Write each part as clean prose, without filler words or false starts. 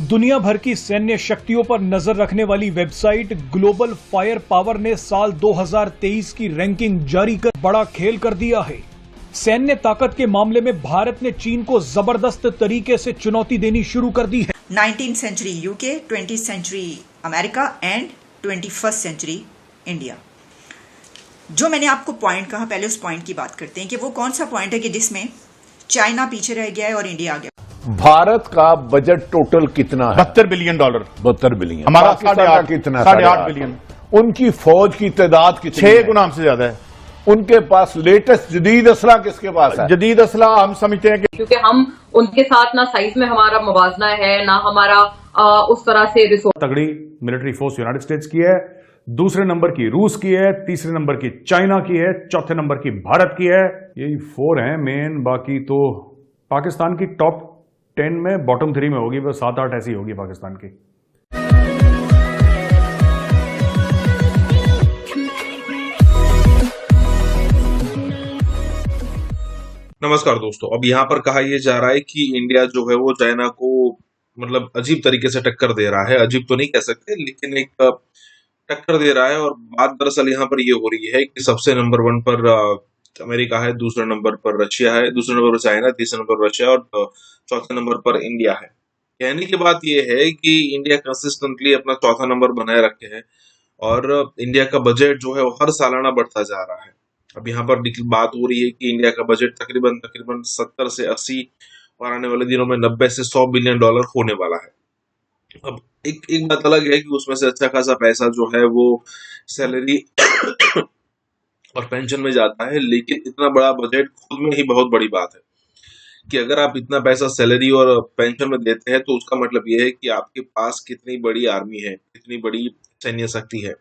दुनिया भर की सैन्य शक्तियों पर नजर रखने वाली वेबसाइट ग्लोबल फायर पावर ने साल 2023 की रैंकिंग जारी कर बड़ा खेल कर दिया है। सैन्य ताकत के मामले में भारत ने चीन को जबरदस्त तरीके से चुनौती देनी शुरू कर दी है। 19th century UK, 20th century America and 21st century India. जो मैंने आपको पॉइंट कहा, पहले उस पॉइंट की बात करते हैं कि वो कौन सा पॉइंट है कि जिसमें चाइना पीछे रह गया है और इंडिया आगे। भारत का बजट टोटल कितना है? $72 बिलियन। 72 बिलियन। हमारा पाकिस्तान कितना? 8.5 बिलियन। उनकी फौज की तादाद कितनी? 6 गुना हमसे ज्यादा है। उनके पास लेटेस्ट जदीद असला किसके पास है? जदीद असला हम समझते हैं कि क्योंकि हम उनके साथ ना साइज में हमारा मुवाजना है, ना हमारा उस तरह से रिसोर्स। तगड़ी मिलिट्री फोर्स यूनाइटेड स्टेट्स की है, दूसरे नंबर की रूस की है, तीसरे नंबर की चाइना की है, चौथे नंबर की भारत की है। यही 4 हैं मेन। बाकी तो पाकिस्तान की टॉप 10 में बॉटम 3 में होगी, बस 7-8 ऐसी होगी पाकिस्तान की। नमस्कार दोस्तों, अब यहाँ पर कहा यह जा रहा है कि इंडिया जो है वो चाइना को मतलब अजीब तरीके से टक्कर दे रहा है। अजीब तो नहीं कह सकते, लेकिन एक टक्कर दे रहा है। और बात दरअसल यहाँ पर ये हो रही है कि सबसे नंबर 1 पर अमेरिका है, दूसरे नंबर पर रशिया है, दूसरे नंबर पर चाइना, तीसरे नंबर पर रशिया और चौथे नंबर पर इंडिया है। कहने की बात यह है कि इंडिया कंसिस्टेंटली अपना चौथा नंबर बनाए रखे है और इंडिया का बजट जो है वो हर सालाना बढ़ता जा रहा है। अब यहाँ पर बात हो रही है कि इंडिया का बजट तकरीबन 70 से 80 और आने वाले दिनों में 90 से 100 बिलियन डॉलर होने वाला है। अब एक बात अलग है कि उसमें से अच्छा खासा पैसा जो है वो सैलरी और पेंशन में जाता है, लेकिन इतना बड़ा बजट खुद में ही बहुत बड़ी बात है कि अगर आप इतना पैसा सैलरी और पेंशन में देते हैं तो उसका मतलब यह है कि आपके पास कितनी बड़ी आर्मी है, कितनी बड़ी सैन्य शक्ति है।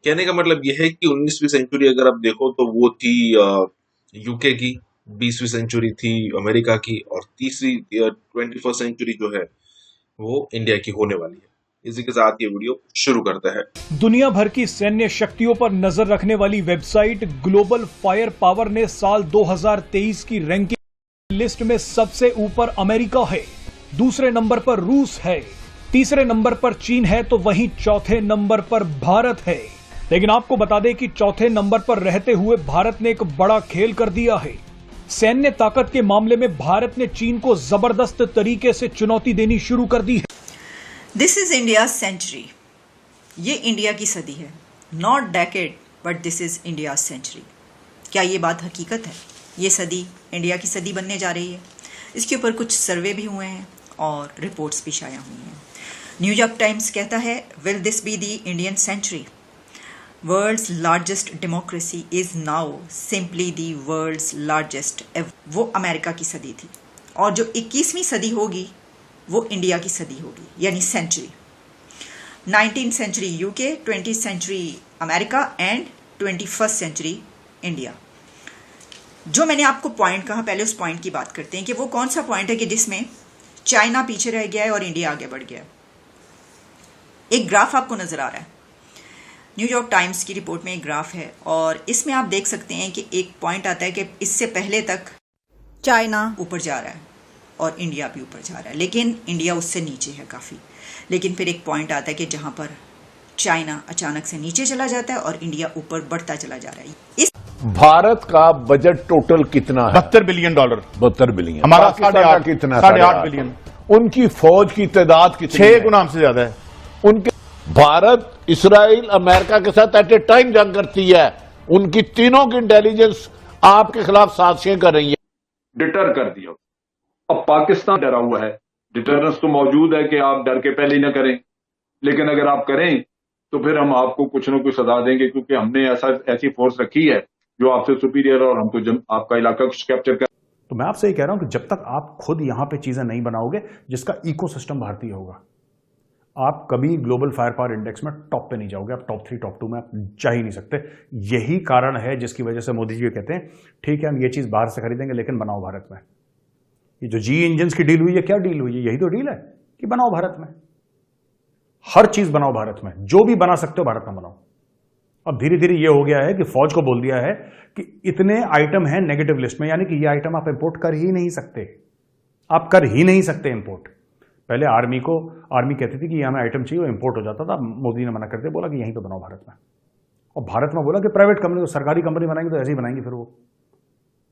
कहने का मतलब यह है कि 19वीं सेंचुरी अगर आप देखो तो वो थी यूके की, 20वीं सेंचुरी थी अमेरिका की और तीसरी 21st सेंचुरी जो है वो इंडिया की होने वाली है। इसी के साथ ये वीडियो शुरू करता है। दुनिया भर की सैन्य शक्तियों पर नजर रखने वाली वेबसाइट ग्लोबल फायर पावर ने साल 2023 की रैंकिंग लिस्ट में सबसे ऊपर अमेरिका है, दूसरे नंबर पर रूस है, तीसरे नंबर पर चीन है, तो वहीं चौथे नंबर पर भारत है। लेकिन आपको बता दें कि चौथे नंबर पर रहते हुए भारत ने एक बड़ा खेल कर दिया है। सैन्य ताकत के मामले में भारत ने चीन को जबरदस्त तरीके से चुनौती देनी शुरू कर दी है। This is India century. ये इंडिया की सदी है, not decade but this is India century. क्या ये बात हकीकत है? ये सदी इंडिया की सदी बनने जा रही है। इसके ऊपर कुछ सर्वे भी हुए हैं और रिपोर्ट्स भी शाया हुई हैं। न्यूयॉर्क टाइम्स कहता है, will this be the Indian century? World's largest democracy is now simply the world's largest. वो अमेरिका की सदी थी और जो 21वीं सदी होगी वो इंडिया की सदी होगी, यानी century. 19th century UK, 20th century America and 21st century India. जो मैंने आपको पॉइंट कहा, पहले उस पॉइंट की बात करते हैं कि वो कौन सा पॉइंट है कि जिसमें चाइना पीछे रह गया है और इंडिया आगे बढ़ गया है। एक ग्राफ आपको नजर आ रहा है, न्यूयॉर्क टाइम्स की रिपोर्ट में एक ग्राफ है और इसमें आप देख सकते हैं कि एक पॉइंट आता है कि इससे पहले तक चाइना ऊपर जा रहा है और इंडिया भी ऊपर जा रहा है, लेकिन इंडिया उससे नीचे है काफ़ी। लेकिन फिर एक पॉइंट आता है कि जहां पर चाइना अचानक से नीचे चला जाता है और इंडिया ऊपर बढ़ता चला जा रहा है। इस भारत का बजट टोटल कितना है? $72 बिलियन। 72 बिलियन। हमारा पाकिस्तान कितना? 8.5 बिलियन। उनकी फौज की तादाद कितनी? 6 गुना हमसे ज्यादा है। उनके भारत इस्राइल अमेरिका के साथ एट ए टाइम जंग करती है। उनकी तीनों की इंटेलिजेंस आपके खिलाफ साजिशें कर रही है। डिटर कर दिया। अब पाकिस्तान डरा हुआ है। डिटरेंस तो मौजूद है कि आप डर के पहले ही ना करें, लेकिन अगर आप करें तो फिर हम आपको कुछ न कुछ सजा देंगे, क्योंकि हमने ऐसी फोर्स रखी है जो आपसे सुपीरियर और हमको आपका इलाका कैप्चर कर। तो मैं आपसे ये कह रहा हूं कि जब तक आप खुद यहां पे चीजें नहीं बनाओगे जिसका इकोसिस्टम भारतीय होगा, आप कभी ग्लोबल फायर पावर इंडेक्स में टॉप पे नहीं जाओगे। आप टॉप 3 टॉप 2 में आप जा ही नहीं सकते। यही कारण है जिसकी वजह से मोदी जी कहते हैं ठीक है हम ये चीज बाहर से खरीदेंगे लेकिन बनाओ भारत में। ये जो जी इंजन्स की डील हुई है, क्या डील हुई है? यही तो डील है कि बनाओ भारत में, हर चीज बनाओ भारत में, जो भी बना सकते हो भारत में बनाओ। अब धीरे धीरे ये हो गया है कि फौज को बोल दिया है कि इतने आइटम हैं नेगेटिव लिस्ट में, यानी कि ये आइटम आप इंपोर्ट कर ही नहीं सकते, आप कर ही नहीं सकते इंपोर्ट। पहले आर्मी कहती थी कि ये हमें आइटम चाहिए, वो इंपोर्ट हो जाता था, मोदी ने मना कर दिया, बोला कि यहीं पे बनाओ भारत में। और भारत में बोला कि प्राइवेट कंपनी, सरकारी कंपनी बनाएंगे तो ऐसे ही बनाएंगे, फिर वो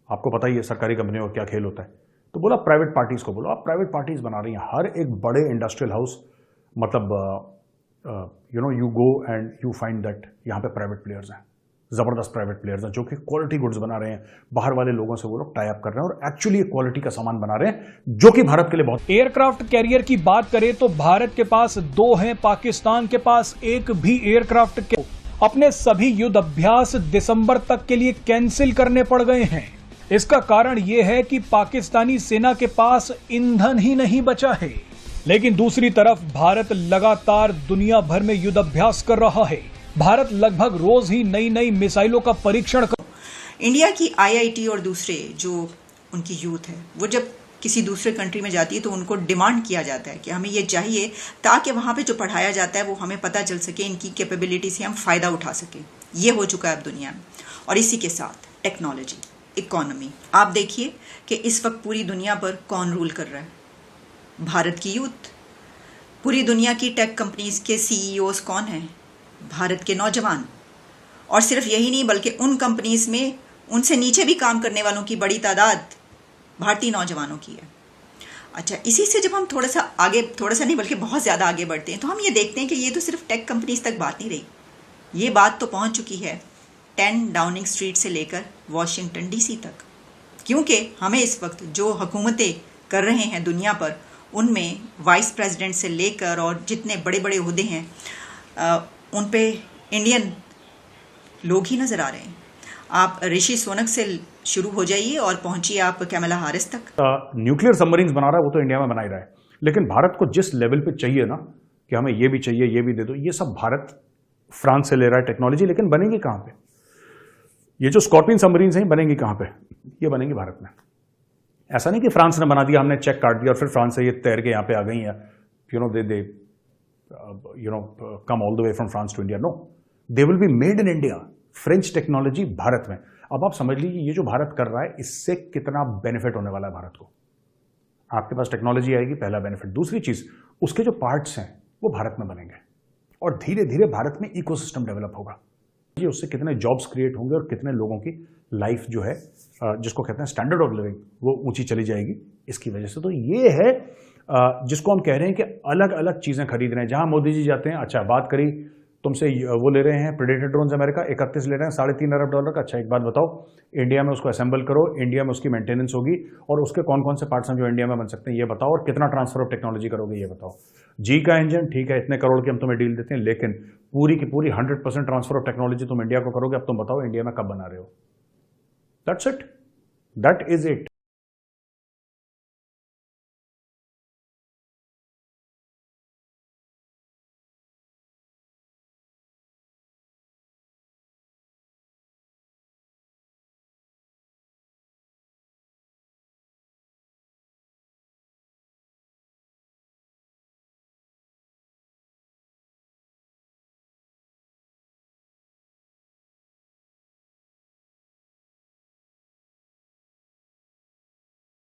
आपको पता ही है सरकारी कंपनियों का क्या खेल होता है। तो बोला प्राइवेट पार्टीज को बोलो, आप प्राइवेट पार्टीज बना रही हैं। हर एक बड़े इंडस्ट्रियल हाउस, मतलब you go and you find that यहाँ पे प्राइवेट प्लेयर्स हैं, जबरदस्त प्राइवेट प्लेयर्स हैं जो कि क्वालिटी गुड्स बना रहे हैं। बाहर वाले लोगों से वो लोग टाई अप कर रहे हैं और एक्चुअली क्वालिटी का सामान बना रहे हैं जो कि भारत के लिए बहुत। एयरक्राफ्ट कैरियर की बात करें तो भारत के पास 2 हैं, पाकिस्तान के पास एक भी एयरक्राफ्ट अपने सभी युद्ध अभ्यास दिसंबर तक के लिए कैंसिल करने पड़ गए हैं। इसका कारण यह है कि पाकिस्तानी सेना के पास ईंधन ही नहीं बचा है। लेकिन दूसरी तरफ भारत लगातार दुनिया भर में युद्ध अभ्यास कर रहा है। भारत लगभग रोज ही नई नई मिसाइलों का परीक्षण कर। इंडिया की आईआईटी और दूसरे जो उनकी यूथ है, वो जब किसी दूसरे कंट्री में जाती है तो उनको डिमांड किया जाता है कि हमें ये चाहिए ताकि वहाँ पे जो पढ़ाया जाता है वो हमें पता चल सके, इनकी कैपेबिलिटी से हम फ़ायदा उठा सकें। ये हो चुका है अब दुनिया में। और इसी के साथ टेक्नोलॉजी, इकोनॉमी, आप देखिए कि इस वक्त पूरी दुनिया पर कौन रूल कर रहा है? भारत की यूथ। पूरी दुनिया की टेक कंपनीज के सीईओज कौन हैं? भारत के नौजवान। और सिर्फ यही नहीं बल्कि उन कंपनीज में उनसे नीचे भी काम करने वालों की बड़ी तादाद भारतीय नौजवानों की है। अच्छा, इसी से जब हम थोड़ा सा नहीं बल्कि बहुत ज़्यादा आगे बढ़ते हैं तो हम ये देखते हैं कि ये तो सिर्फ टेक कंपनीज तक बात नहीं रही, ये बात तो पहुंच चुकी है 10 डाउनिंग स्ट्रीट से लेकर वॉशिंगटन डीसी तक। क्योंकि हमें इस वक्त जो हुकूमतें कर रहे हैं दुनिया पर, उनमें वाइस प्रेसिडेंट से लेकर और जितने बड़े बड़े ओहदे हैं उन पे इंडियन लोग ही नज़र आ रहे हैं। आप ऋषि सुनक से शुरू हो जाइए और पहुंचिए आप कैमला हारिस तक। न्यूक्लियर सबमरीन्स बना रहा है वो तो इंडिया में बना ही रहा है, लेकिन भारत को जिस लेवल पे चाहिए ना कि हमें ये भी चाहिए, ये भी दे दो, ये सब भारत फ्रांस से ले रहा है टेक्नोलॉजी। लेकिन बनेगी कहाँ पे? ये जो स्कॉर्पियन सबमरीन्स हैं बनेंगी कहाँ पे? ये बनेंगी भारत में। ऐसा नहीं कि फ्रांस ने बना दिया, हमने चेक काट दिया और फिर फ्रांस से ये तैर के यहाँ पे आ गई है, come all the way from France to India. No, they will be made in India. French technology Bharat में। अब आप समझ लीजिए ये जो भारत कर रहा है इससे कितना बेनिफिट होने वाला है भारत को। आपके पास टेक्नोलॉजी आएगी, पहला बेनिफिट। दूसरी चीज, उसके जो पार्ट्स हैं वो भारत में बनेंगे और धीरे धीरे भारत में इकोसिस्टम डेवलप होगा। ये उससे कितने जॉब्स क्रिएट होंगे और कितने लोगों की लाइफ जो है, जिसको कहते हैं स्टैंडर्ड ऑफ लिविंग, वो ऊंची चली जाएगी इसकी वजह से। तो ये है जिसको हम कह रहे हैं कि अलग अलग चीजें खरीद रहे हैं। जहां मोदी जी जाते हैं, अच्छा बात करी तुमसे, वो ले रहे हैं प्रेडेटर ड्रोन्स अमेरिका 31 ले रहे हैं, $3.5 अरब का। अच्छा एक बात बताओ, इंडिया में उसको असेंबल करो, इंडिया में उसकी मेंटेनेंस होगी और उसके कौन कौन से पार्ट्स हैं जो इंडिया में बन सकते हैं ये बताओ, और कितना ट्रांसफर ऑफ टेक्नोलॉजी करोगे ये बताओ। जी का इंजन ठीक है, इतने करोड़ की हम तुम्हें डील देते हैं, लेकिन पूरी की पूरी 100% ट्रांसफर ऑफ टेक्नोलॉजी तुम इंडिया को करोगे। अब तुम बताओ इंडिया में कब बना रहे हो? That's it, that is it.